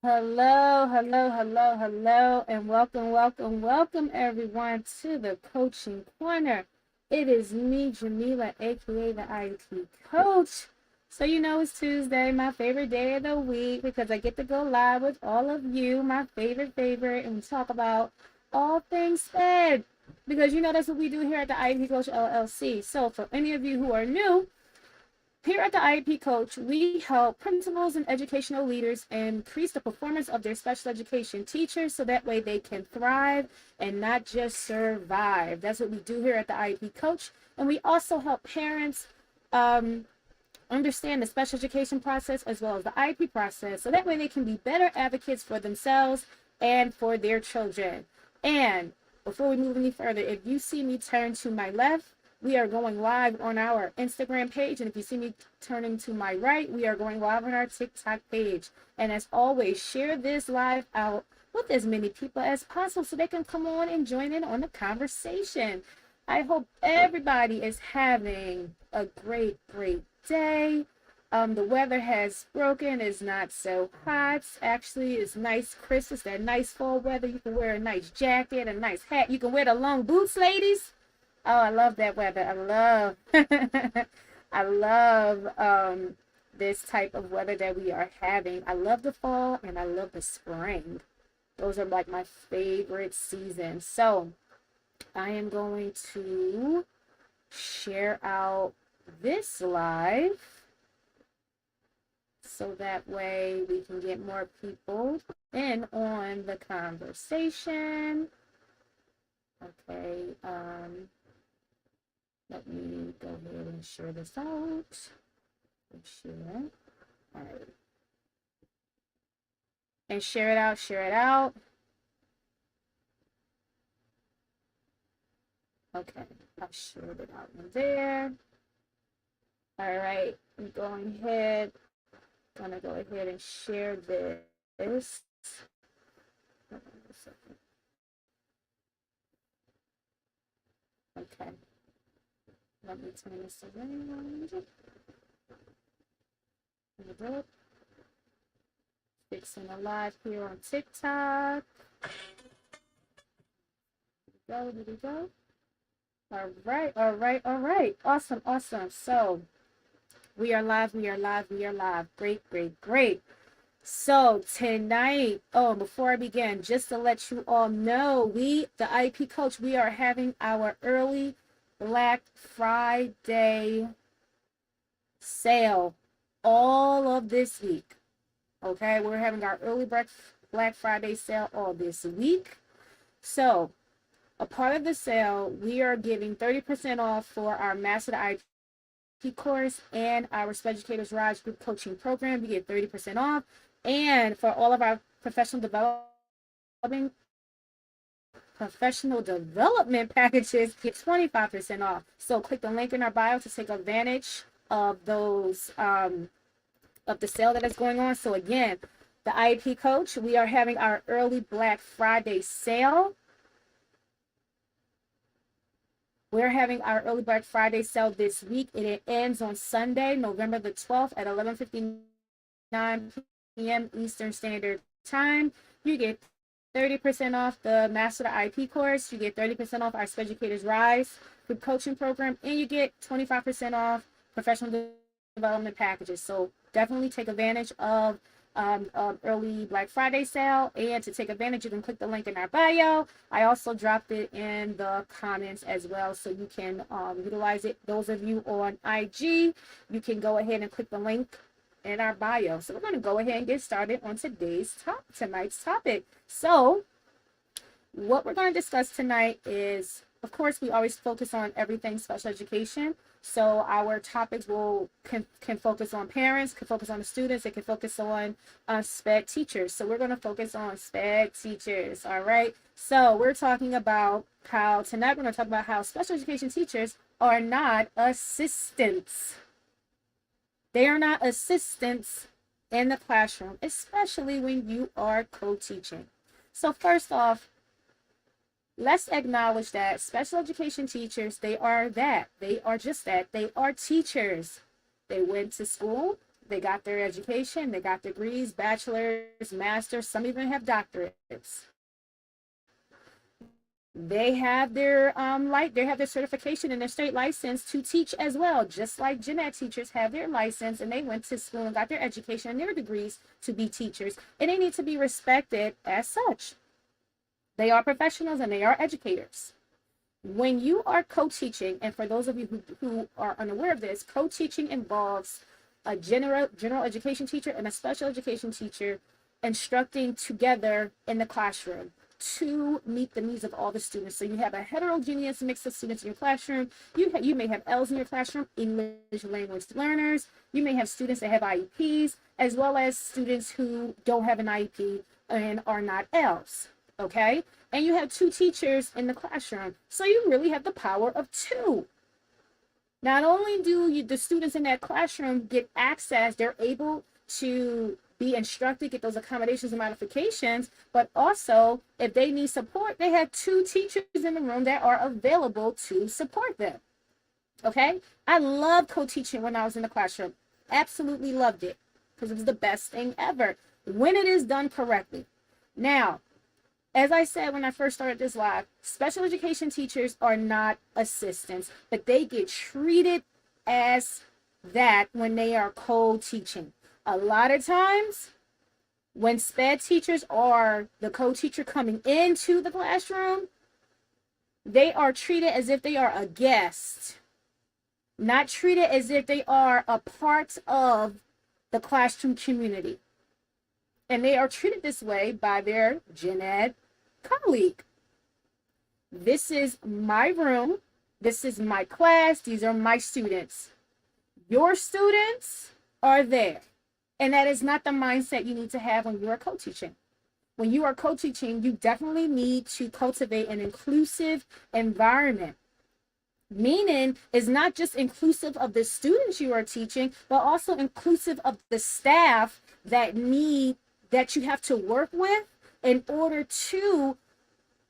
Hello, hello, hello, hello, and welcome, welcome, welcome everyone to the Coaching Corner. It is me, Jamila, aka the IEP Coach. So you know it's Tuesday, my favorite day of the week, because I get to go live with all of you, my favorite, and we talk about all things Sped. Because you know that's what we do here at the IEP Coach LLC. So for any of you who are new, here at the IEP Coach, we help principals and educational leaders increase the performance of their special education teachers so that way they can thrive and not just survive. That's what we do here at the IEP Coach. And we also help parents understand the special education process as well as the IEP process so that way they can be better advocates for themselves and for their children. And before we move any further, if you see me turn to my left, we are going live on our Instagram page. And if you see me turning to my right, we are going live on our TikTok page. And as always, share this live out with as many people as possible so they can come on and join in on the conversation. I hope everybody is having a great day. The weather has broken. It's not so hot. Actually, it's nice, crisp. It's that nice fall weather. You can wear a nice jacket, a nice hat. You can wear the long boots, ladies. Oh, I love that weather. I love this type of weather that we are having. I love the fall and I love the spring. Those are like my favorite seasons. So I am going to share out this live so that way we can get more people in on the conversation. Okay, let me go ahead and share this out. Share. All right. And share it out, share it out. Okay, I shared it out in there. All right, I'm going ahead. Gonna go ahead and share this. Okay. Let me turn this around. Fixing a live here on TikTok. Did we go? All right. Awesome. So we are live. Great. So tonight, before I begin, just to let you all know, the IEP Coach, we are having our early Black Friday sale all of this week. Okay, we're having our early Black Friday sale all this week. So a part of the sale, we are giving 30% off for our Master IEP course and our Sped Educators Rise group coaching program. We get 30% off. And for all of our professional development packages, get 25% off. So click the link in our bio to take advantage of those of the sale that is going on. So again, the IEP Coach, we are having our early Black Friday sale. We're having our early Black Friday sale this week. It ends on Sunday, November the 12th at 11:59 p.m. Eastern Standard Time. You get 30% off the Master the IEP course. You get 30% off our Sped Educators Rise group coaching program. And you get 25% off professional development packages. So definitely take advantage of early Black Friday sale. And to take advantage, you can click the link in our bio. I also dropped it in the comments as well, so you can utilize it. Those of you on IG, you can go ahead and click the link in our bio. So we're going to go ahead and get started on tonight's topic. So what we're going to discuss tonight is, of course, we always focus on everything special education. So our topics can focus on parents, can focus on the students, it can focus on SPED teachers. So we're going to focus on SPED teachers. All right. So we're talking about how tonight we're going to talk about how special education teachers are not assistants. They are not assistants in the classroom, especially when you are co-teaching. So first off, let's acknowledge that special education teachers, they are that. They are just that. They are teachers. They went to school. They got their education, they got degrees, bachelor's, masters, some even have doctorates. They have their they have their certification and their state license to teach as well, just like gen ed teachers have their license and they went to school and got their education and their degrees to be teachers, and they need to be respected as such. They are professionals and they are educators. When you are co-teaching, and for those of you who are unaware of this, co-teaching involves a general education teacher and a special education teacher instructing together in the classroom to meet the needs of all the students. So you have a heterogeneous mix of students in your classroom. You may have L's in your classroom, English language learners. You may have students that have IEPs, as well as students who don't have an IEP and are not L's, okay? And you have 2 teachers in the classroom. So you really have the power of 2. Not only do the students in that classroom get access, they're able to be instructed, get those accommodations and modifications, but also if they need support, they have 2 teachers in the room that are available to support them. Okay? I love co-teaching when I was in the classroom. Absolutely loved it because it was the best thing ever when it is done correctly. Now, as I said when I first started this live, special education teachers are not assistants, but they get treated as that when they are co-teaching. A lot of times, when SPED teachers are the co-teacher coming into the classroom, they are treated as if they are a guest, not treated as if they are a part of the classroom community. And they are treated this way by their gen ed colleague. This is my room. This is my class. These are my students. Your students are there. And that is not the mindset you need to have when you are co-teaching. When you are co-teaching, you definitely need to cultivate an inclusive environment. Meaning is not just inclusive of the students you are teaching, but also inclusive of the staff that you have to work with in order to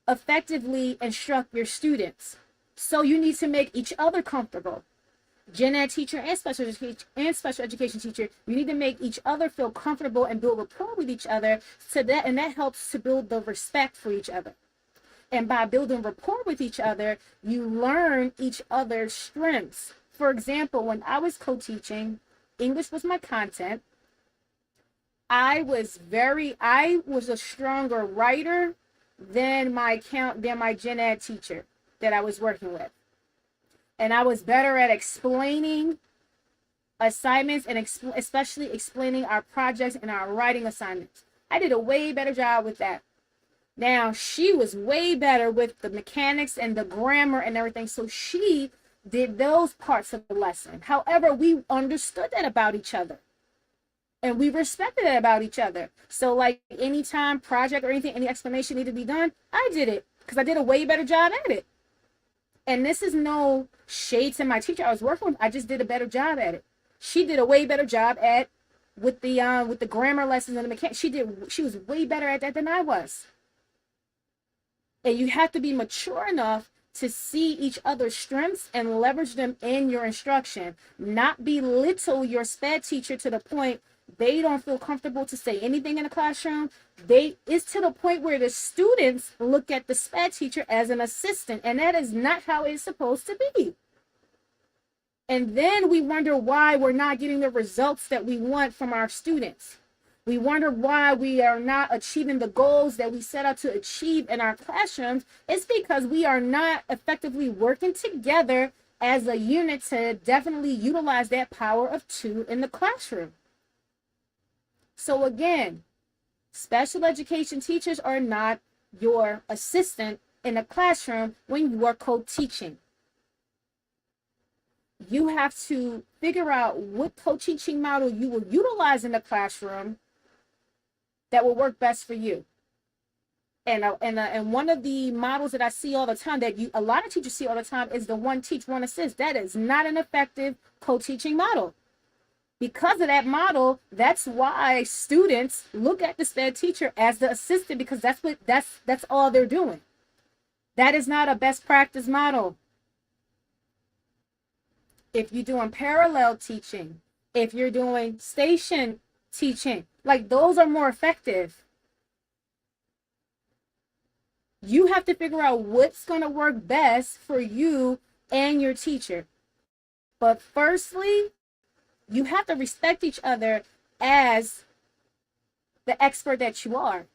effectively instruct your students. So you need to make each other comfortable. Gen ed teacher and special education teacher, you need to make each other feel comfortable and build rapport with each other, and that helps to build the respect for each other. And by building rapport with each other, you learn each other's strengths. For example, when I was co-teaching, English was my content. I was a stronger writer than my gen ed teacher that I was working with. And I was better at explaining assignments and especially explaining our projects and our writing assignments. I did a way better job with that. Now, she was way better with the mechanics and the grammar and everything. So she did those parts of the lesson. However, we understood that about each other. And we respected it about each other. So like anytime project or anything, any explanation needed to be done, I did it because I did a way better job at it. And this is no shade to my teacher I was working with. I just did a better job at it. She did a way better job with the grammar lessons and the mechanics. She was way better at that than I was. And you have to be mature enough to see each other's strengths and leverage them in your instruction. Not belittle your SPED teacher to the point they don't feel comfortable to say anything in the classroom. It's to the point where the students look at the SPED teacher as an assistant, and that is not how it's supposed to be. And then we wonder why we're not getting the results that we want from our students. We wonder why we are not achieving the goals that we set out to achieve in our classrooms. It's because we are not effectively working together as a unit to definitely utilize that power of 2 in the classroom. So again, special education teachers are not your assistant in a classroom when you are co-teaching. You have to figure out what co-teaching model you will utilize in the classroom that will work best for you. And one of the models that I see all the time that a lot of teachers see all the time is the one teach, one assist. That is not an effective co-teaching model. Because of that model, that's why students look at the SPED teacher as the assistant, because that's all they're doing. That is not a best practice model. If you're doing parallel teaching, if you're doing station teaching, like those are more effective. You have to figure out what's going to work best for you and your teacher. But firstly, you have to respect each other as the expert that you are.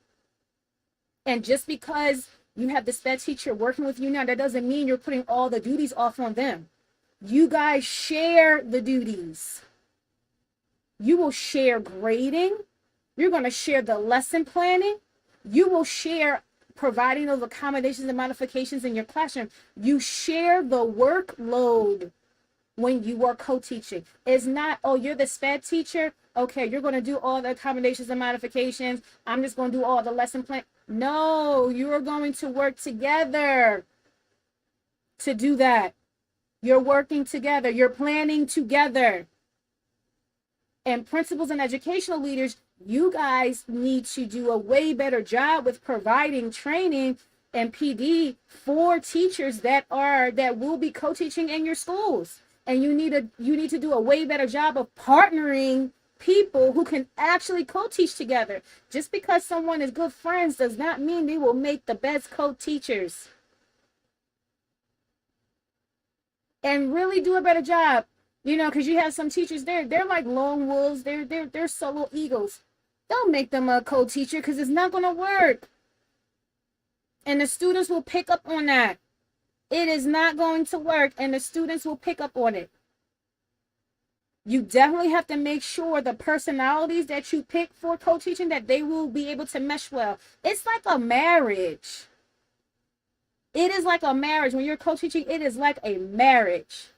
And just because you have the SPED teacher working with you now, that doesn't mean you're putting all the duties off on them. You guys share the duties. You will share grading. You're going to share the lesson planning. You will share providing those accommodations and modifications in your classroom. You share the workload when you are co-teaching. It's not, oh, you're the SPED teacher. Okay, you're going to do all the accommodations and modifications. I'm just going to do all the lesson plan. No, you're going to work together to do that. You're working together. You're planning together. And principals and educational leaders, you guys need to do a way better job with providing training and PD for teachers that will be co-teaching in your schools. And you need to do a way better job of partnering people who can actually co-teach together. Just because someone is good friends does not mean they will make the best co-teachers. And really do a better job. You know, because you have some teachers they're like lone wolves, they're solo egos. Don't make them a co-teacher because it's not going to work. And the students will pick up on that. It is not going to work, and the students will pick up on it. You definitely have to make sure the personalities that you pick for co-teaching, that they will be able to mesh well. It's like a marriage. It is like a marriage. When you're co-teaching, it is like a marriage.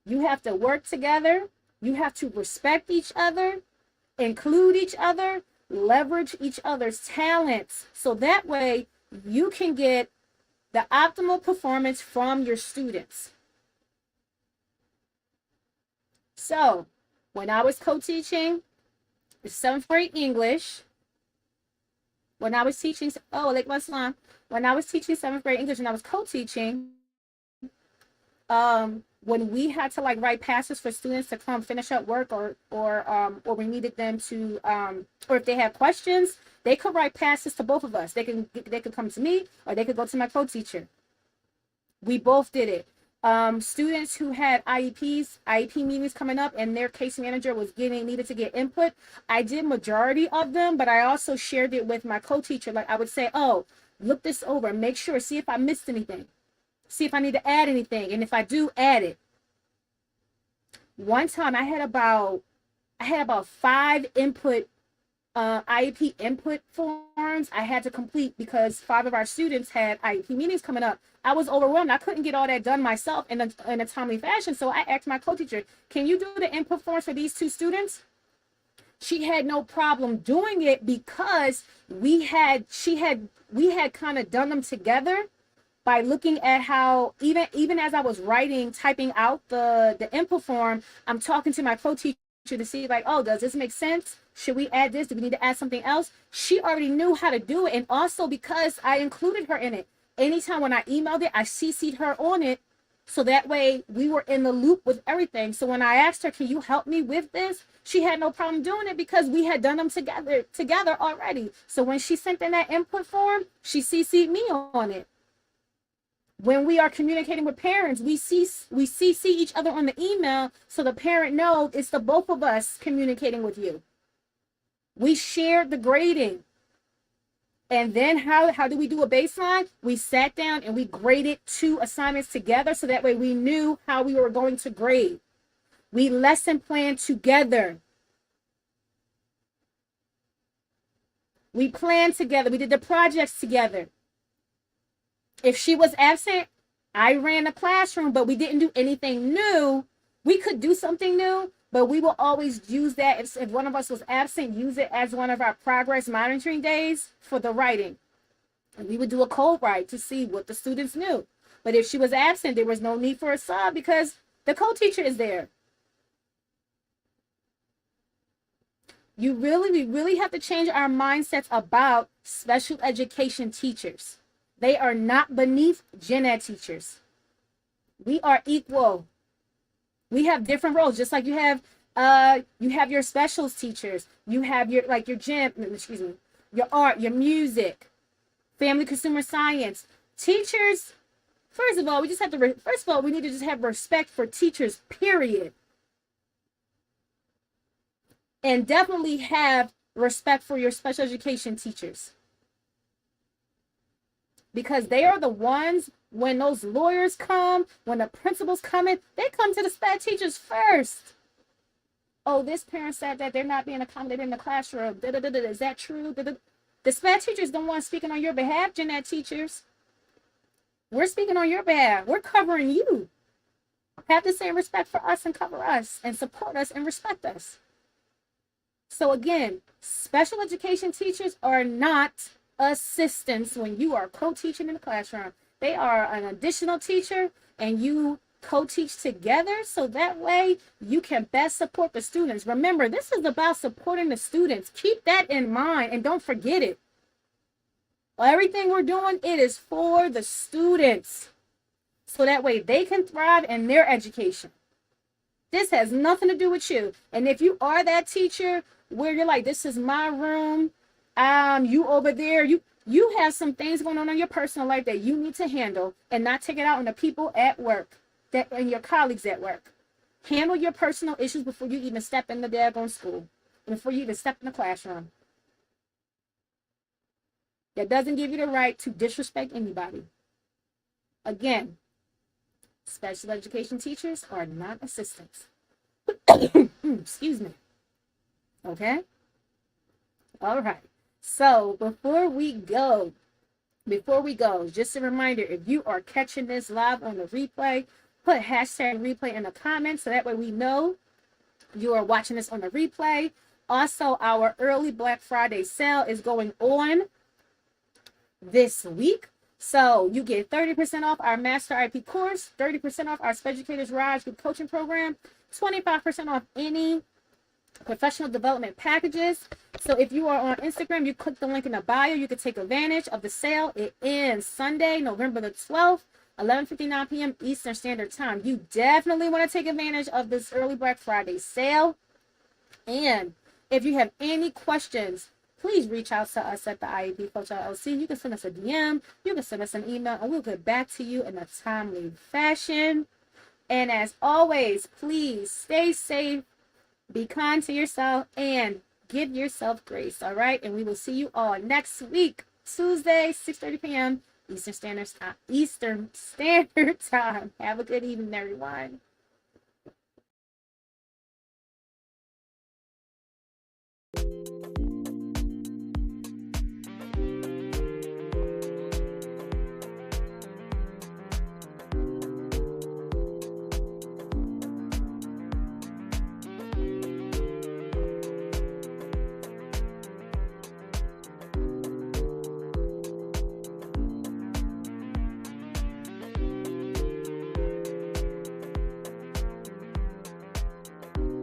You have to work together. You have to respect each other, include each other, leverage each other's talents. So that way you can get the optimal performance from your students. So when I was co-teaching 7th grade English, when I was teaching 7th grade English and I was co-teaching, when we had to like write passes for students to come finish up work or we needed them to or if they had questions, they could write passes to both of us. They could come to me or they could go to my co-teacher. We both did it. Students who had IEP meetings coming up and their case manager needed to get input, I did majority of them, but I also shared it with my co-teacher. Like I would say, oh, look this over, make sure, see if I missed anything. See if I need to add anything, and if I do, add it. One time I had about 5 input IEP input forms I had to complete because 5 of our students had IEP meetings coming up. I was overwhelmed. I couldn't get all that done myself in a timely fashion, so I asked my co-teacher, "Can you do the input forms for these 2 students?" She had no problem doing it because we had kind of done them together. By looking at how, even as I was typing out the input form, I'm talking to my co-teacher to see like, oh, does this make sense? Should we add this? Do we need to add something else? She already knew how to do it. And also because I included her in it. Anytime when I emailed it, I CC'd her on it. So that way we were in the loop with everything. So when I asked her, can you help me with this? She had no problem doing it because we had done them together already. So when she sent in that input form, she CC'd me on it. When we are communicating with parents, we CC each other on the email so the parent knows it's the both of us communicating with you. We shared the grading. And then how do we do a baseline? We sat down and we graded 2 assignments together so that way we knew how we were going to grade. We lesson planned together. We planned together. We did the projects together. If she was absent, I ran the classroom, but we didn't do anything new. We could do something new, but we will always use that. If one of us was absent, use it as one of our progress monitoring days for the writing. And we would do a code write to see what the students knew. But if she was absent, there was no need for a sub because the co-teacher is there. We really have to change our mindsets about special education teachers. They are not beneath gen ed teachers. We are equal. We have different roles, just like you have your specials teachers, you have your your gym, excuse me, your art, your music, family consumer science. Teachers, first of all, we just have to first of all, we need to just have respect for teachers, period. And definitely have respect for your special education teachers. Because they are the ones, when those lawyers come, when the principals come in, they come to the SPED teachers first. Oh, this parent said that they're not being accommodated in the classroom. Is that true? The SPED teachers don't want speaking on your behalf, Gen Ed teachers. We're speaking on your behalf. We're covering you. Have the same respect for us and cover us and support us and respect us. So again, special education teachers are not assistants when you are co-teaching in the classroom. They are an additional teacher, and you co-teach together so that way you can best support the students. Remember, this is about supporting the students. Keep that in mind and don't forget it. Everything we're doing, it is for the students so that way they can thrive in their education. This has nothing to do with you. And if you are that teacher where you're like, this is my room, you over there, you have some things going on in your personal life that you need to handle and not take it out on the people at work and your colleagues at work. Handle your personal issues before you even step in the daggone school, before you even step in the classroom. That doesn't give you the right to disrespect anybody. Again, special education teachers are not assistants. Excuse me. Okay? All right. So before we go, just a reminder, if you are catching this live on the replay, put hashtag replay in the comments so that way we know you are watching this on the replay. Also, our early Black Friday sale is going on this week. So you get 30% off our Master IEP course, 30% off our Sped Educators Rise Group Coaching Program, 25% off any professional development packages. So if you are on Instagram, you click the link in the bio, you can take advantage of the sale. It ends Sunday, November the 12th, 11:59 p.m. Eastern Standard Time. You definitely want to take advantage of this early Black Friday sale. And if you have any questions, please reach out to us at the IEP Coach LLC. You can send us a DM, you can send us an email, and we'll get back to you in a timely fashion. And as always, please stay safe, be kind to yourself, and give yourself grace, all right? And we will see you all next week, Tuesday, 6:30 p.m. Eastern Standard Time. Have a good evening, everyone.